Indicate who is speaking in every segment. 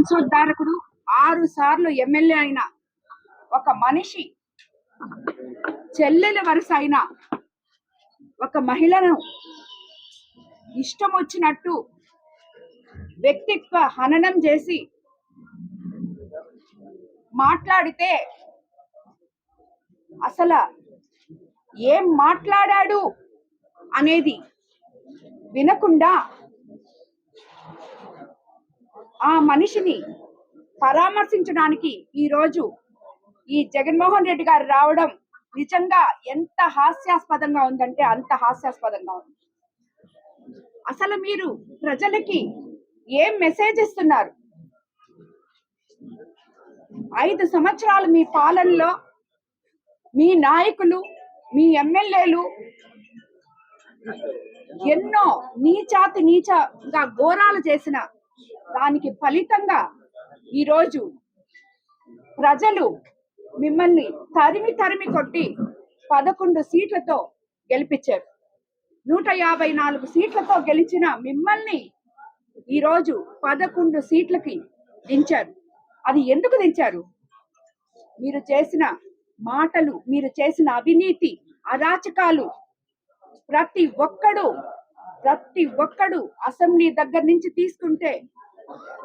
Speaker 1: వంశోద్ధారకుడు 6 సార్లు ఎమ్మెల్యే అయిన ఒక మనిషి చెల్లెల వరుస అయిన ఒక మహిళను ఇష్టం వచ్చినట్టు వ్యక్తిత్వ హననం చేసి మాట్లాడితే అసలు ఏం మాట్లాడాడు అనేది వినకుండా ఆ మనిషిని పరామర్శించడానికి ఈరోజు ఈ జగన్మోహన్ రెడ్డి గారు రావడం నిజంగా ఎంత హాస్యాస్పదంగా ఉందంటే అంత హాస్యాస్పదంగా ఉంది. అసలు మీరు ప్రజలకి ఏం మెసేజ్ ఇస్తున్నారు? 5 సంవత్సరాలు మీ పాలనలో మీ నాయకులు, మీ ఎమ్మెల్యేలు ఎన్నో నీచంగా ఘోరాలు చేసిన దానికి ఫలితంగా ఈరోజు ప్రజలు మిమ్మల్ని తరిమి కొట్టి 11 సీట్లతో గెలిపించారు. 154 సీట్లతో గెలిచిన మిమ్మల్ని ఈరోజు 11 సీట్లకి దించారు. అది ఎందుకు దించారు? మీరు చేసిన మాటలు, మీరు చేసిన అవినీతి, అరాచకాలు ప్రతి ఒక్కడు అసెంబ్లీ దగ్గర నుంచి తీసుకుంటే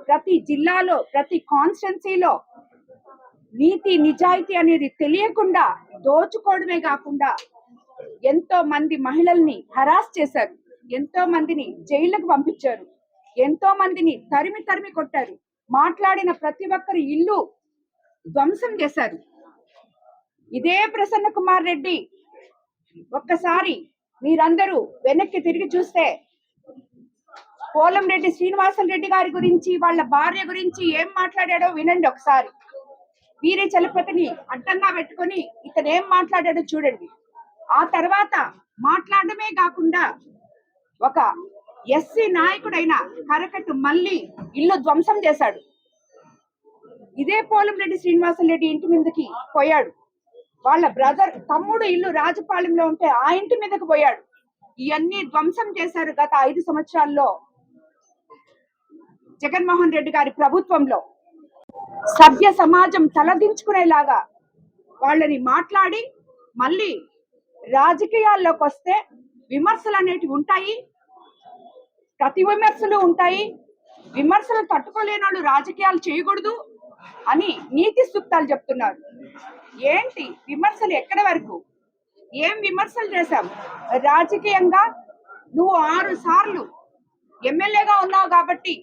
Speaker 1: ప్రతి జిల్లాలో, ప్రతి కాన్స్టిట్యున్సీలో నీతి నిజాయితీ అనేది తెలియకుండా దోచుకోవడమే కాకుండా ఎంతో మంది మహిళల్ని హరాస్ చేశారు, ఎంతో మందిని జైళ్లకు పంపించారు, ఎంతో మందిని తరిమి కొట్టారు, మాట్లాడిన ప్రతి ఒక్కరి ఇల్లు ధ్వంసం చేశారు. ఇదే ప్రసన్న కుమార్ రెడ్డి ఒక్కసారి మీరందరూ వెనక్కి తిరిగి చూస్తే పోలంరెడ్డి శ్రీనివాసరెడ్డి గారి గురించి, వాళ్ళ భార్య గురించి ఏం మాట్లాడాడో వినండి ఒకసారి. వీరి చలపతిని అడ్డంగా పెట్టుకొని ఇతను ఏం మాట్లాడాడో చూడండి. ఆ తర్వాత మాట్లాడమే కాకుండా ఒక ఎస్సీ నాయకుడైన కరకట్టు మళ్ళీ ఇల్లు ధ్వంసం చేశాడు. ఇదే పోలంరెడ్డి శ్రీనివాసరెడ్డి ఇంటి మీదకి పోయాడు. వాళ్ళ తమ్ముడు ఇల్లు రాజపాలెంలో ఉంటే ఆ ఇంటి మీదకి పోయాడు. ఇవన్నీ ధ్వంసం చేశారు గత 5 సంవత్సరాల్లో జగన్మోహన్ రెడ్డి గారి ప్రభుత్వంలో. సభ్య సమాజం తలదించుకునేలాగా వాళ్ళని మాట్లాడి మళ్ళీ రాజకీయాల్లోకి వస్తే విమర్శలు అనేటివి ఉంటాయి, ప్రతి విమర్శలు ఉంటాయి. విమర్శలు తట్టుకోలేని వాళ్ళు రాజకీయాలు చేయకూడదు అని నీతి సూక్తాలు చెప్తున్నారు. ఏంటి విమర్శలు? ఎక్కడి వరకు? ఏం విమర్శలు చేశాం? రాజకీయంగా నువ్వు 6 సార్లు ఎమ్మెల్యేగా ఉన్నావు కాబట్టి,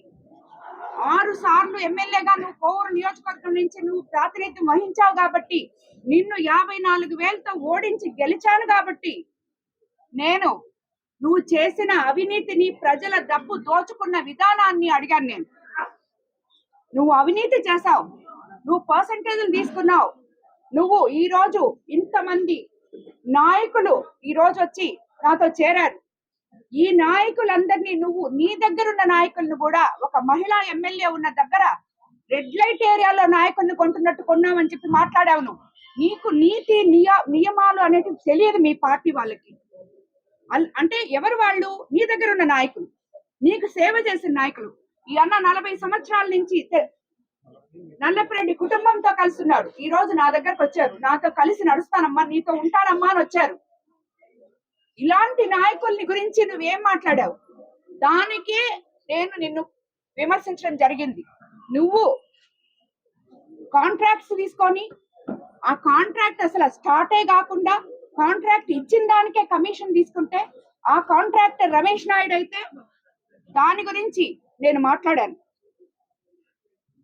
Speaker 1: 6 సార్లు ఎమ్మెల్యేగా నువ్వు కోవూరు నియోజకవర్గం నుంచి నువ్వు ప్రాతినిధ్యం వహించావు కాబట్టి, నిన్ను 54,000తో ఓడించి గెలిచాను కాబట్టి నేను నువ్వు చేసిన అవినీతిని, ప్రజల డబ్బు దోచుకున్న విధానాన్ని అడిగాను. నేను నువ్వు అవినీతి చేశావు, నువ్వు పర్సంటేజ్లు తీసుకున్నావు. నువ్వు ఈ రోజు ఇంతమంది నాయకులు ఈ రోజు వచ్చి నాతో చేరారు. ఈ నాయకులందరినీ నువ్వు, నీ దగ్గర ఉన్న నాయకులను కూడా ఒక మహిళా ఎమ్మెల్యే ఉన్న దగ్గర రెడ్ లైట్ ఏరియాలో నాయకులను కొంటున్నట్టు కొన్నామని చెప్పి మాట్లాడావు. నువ్వు నీకు నీతి నియమాలు అనేటివి తెలియదు మీ పార్టీ వాళ్ళకి. అంటే ఎవరు వాళ్ళు? నీ దగ్గర ఉన్న నాయకులు, నీకు సేవ చేసిన నాయకులు. ఈ అన్న 40 సంవత్సరాల నుంచి నల్లపురెడ్డి కుటుంబంతో కలుస్తున్నాడు. ఈ రోజు నా దగ్గరకు వచ్చారు, నాతో కలిసి నడుస్తానమ్మా, నీతో ఉంటానమ్మా అని వచ్చారు. ఇలాంటి నాయకుల్ని గురించి నువ్వేం మాట్లాడావు? దానికే నేను నిన్ను విమర్శించడం జరిగింది. నువ్వు కాంట్రాక్ట్స్ తీసుకొని ఆ కాంట్రాక్ట్ అసలు స్టార్టే కాకుండా కాంట్రాక్ట్ ఇచ్చిన దానికే కమిషన్ తీసుకుంటే, ఆ కాంట్రాక్టర్ రమేష్ నాయుడు అయితే దాని గురించి నేను మాట్లాడాను.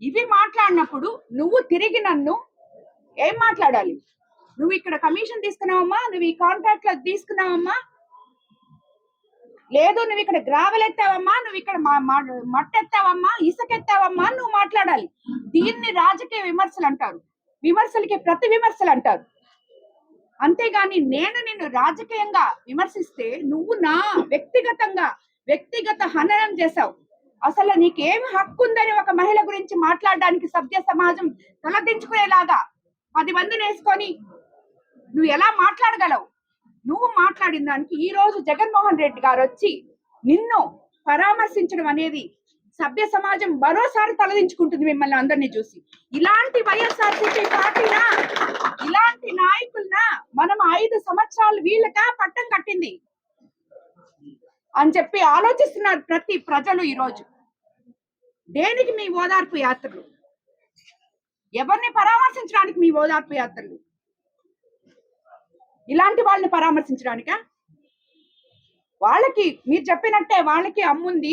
Speaker 1: ఇవి మాట్లాడినప్పుడు నువ్వు తిరిగి నన్ను ఏం మాట్లాడాలి? నువ్వు ఇక్కడ కమిషన్ తీసుకున్నావమ్మా, నువ్వు ఈ కాంట్రాక్ట్ లో తీసుకున్నావమ్మా, లేదు నువ్వు ఇక్కడ గ్రావెల్ ఎత్తావమ్మా, నువ్వు ఇక్కడ మట్టెత్తావమ్మా, ఇసుకెత్తావమ్మా నువ్వు మాట్లాడాలి. దీన్ని రాజకీయ విమర్శలు అంటారు, విమర్శలకి ప్రతి విమర్శలు అంటారు. అంతేగాని నేను నిన్ను రాజకీయంగా విమర్శిస్తే నువ్వు నా వ్యక్తిగత హననం చేశావు. అసలు నీకేం హక్కు ఉందని ఒక మహిళ గురించి మాట్లాడడానికి సభ్య సమాజం తలదించుకునేలాగా 10 మందిని వేసుకొని నువ్వు ఎలా మాట్లాడగలవు? నువ్వు మాట్లాడిన దానికి ఈ రోజు జగన్మోహన్ రెడ్డి గారు వచ్చి నిన్ను పరామర్శించడం అనేది సభ్య సమాజం మరోసారి తలదించుకుంటుంది మిమ్మల్ని అందరినీ చూసి. ఇలాంటి వైఎస్ఆర్సీపీ పార్టీనా, ఇలాంటి నాయకులనా మనం 5 సంవత్సరాలు వీళ్ళకా పట్టం కట్టింది అని చెప్పి ఆలోచిస్తున్నారు ప్రతి ప్రజలు ఈ రోజు. దేనికి మీ ఓదార్పు యాత్రలు? ఎవరిని పరామర్శించడానికి మీ ఓదార్పు యాత్రలు? ఇలాంటి వాళ్ళని పరామర్శించడానికా? వాళ్ళకి మీరు చెప్పినట్టే వాళ్ళకి అమ్ముంది,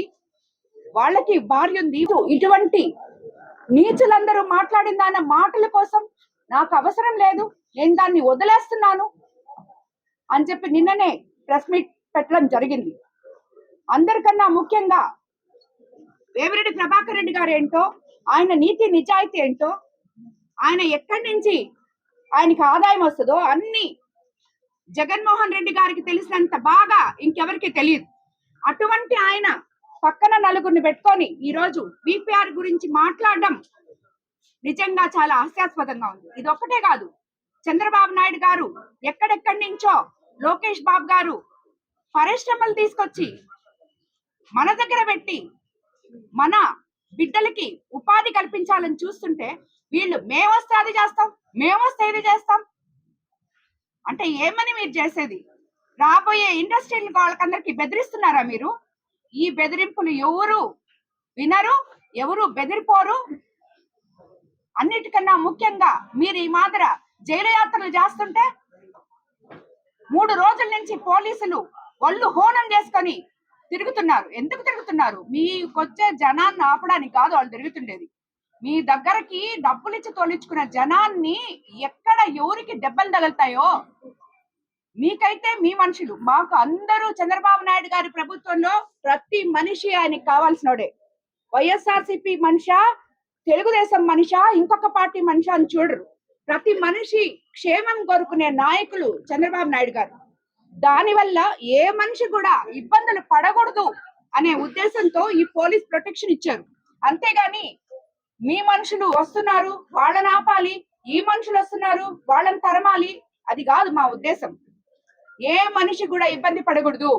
Speaker 1: వాళ్ళకి భార్య ఉంది. ఇటువంటి నీచులందరూ మాట్లాడిన దాని మాటల కోసం నాకు అవసరం లేదు, నేను దాన్ని వదిలేస్తున్నాను అని చెప్పి నిన్ననే ప్రెస్ మీట్ పెట్టడం జరిగింది. అందరికన్నా ముఖ్యంగా వేమిరెడ్డి ప్రభాకర్ రెడ్డి గారు ఏంటో, ఆయన నీతి నిజాయితీ ఏంటో, ఆయన ఎక్కడి నుంచి ఆయనకి ఆదాయం వస్తుందో అన్ని జగన్మోహన్ రెడ్డి గారికి తెలిసినంత బాగా ఇంకెవరికి తెలియదు. అటువంటి ఆయన పక్కన నలుగురిని పెట్టుకొని ఈ రోజు విపిఆర్ గురించి మాట్లాడడం నిజంగా చాలా హాస్యాస్పదంగా ఉంది. ఇది ఒక్కటే కాదు, చంద్రబాబు నాయుడు గారు ఎక్కడెక్కడి నుంచో లోకేష్ బాబు గారు పరిశ్రమలు తీసుకొచ్చి మన దగ్గర పెట్టి మన బిడ్డలకి ఉపాధి కల్పించాలని చూస్తుంటే వీళ్ళు మేమొస్తే అది చేస్తాం, మేమొస్తే ఇది చేస్తాం అంటే ఏమని మీరు చేసేది? రాబోయే ఇండస్ట్రియల్ వాళ్ళకందరికి బెదిరిస్తున్నారా మీరు? ఈ బెదిరింపులు ఎవరు వినరు, ఎవరు బెదిరిపోరు. అన్నిటికన్నా ముఖ్యంగా మీరు ఈ మాదిర జైలు యాత్రలు చేస్తుంటే 3 రోజుల నుంచి పోలీసులు ఒళ్ళు హోనం చేసుకొని తిరుగుతున్నారు. ఎందుకు తిరుగుతున్నారు? మీకొచ్చే జనాన్ని ఆపడానికి కాదు వాళ్ళు తిరుగుతుండేది. మీ దగ్గరకి డబ్బులు ఇచ్చి తోలించుకున్న జనాన్ని ఎక్కడ ఎవరికి దెబ్బలు తగులుతాయో మీకైతే మీ మనుషులు, మాకు అందరూ చంద్రబాబు నాయుడు గారి ప్రభుత్వంలో ప్రతి మనిషి ఆయనకి కావాల్సినోడే. వైఎస్ఆర్సీపీ మనిషా, తెలుగుదేశం మనిషా, ఇంకొక పార్టీ మనిషా అని చూడరు. ప్రతి మనిషి క్షేమం కోరుకునే నాయకులు చంద్రబాబు నాయుడు గారు. దానివల్ల ఏ మనిషి కూడా ఇబ్బందులు పడకూడదు అనే ఉద్దేశంతో ఈ పోలీస్ ప్రొటెక్షన్ ఇచ్చారు. అంతేగాని మీ మనుషులు వస్తున్నారు వాళ్ళని ఆపాలి, ఈ మనుషులు వస్తున్నారు వాళ్ళని తరమాలి, అది కాదు మా ఉద్దేశం. ఏ మనిషి కూడా ఇబ్బంది పడకూడదు.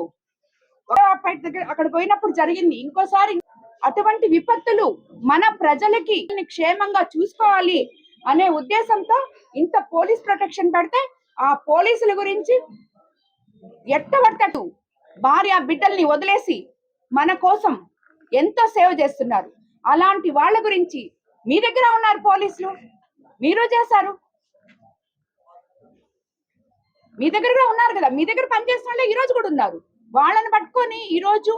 Speaker 1: అక్కడ పోయినప్పుడు జరిగింది, ఇంకోసారి అటువంటి విపత్తులు మన ప్రజలకి క్షేమంగా చూసుకోవాలి అనే ఉద్దేశంతో ఇంత పోలీస్ ప్రొటెక్షన్ పెడితే ఆ పోలీసుల గురించి ఎట్టబట్టటు భార్య బిడ్డల్ని వదిలేసి మన కోసం ఎంతో సేవ చేస్తున్నారు. అలాంటి వాళ్ళ గురించి మీ దగ్గర ఉన్నారు పోలీసులు, మీరు చేశారు, మీ దగ్గర కూడా ఉన్నారు కదా, మీ దగ్గర పనిచేసిన వాళ్ళే ఈ రోజు కూడా ఉన్నారు. వాళ్ళని పట్టుకొని ఈ రోజు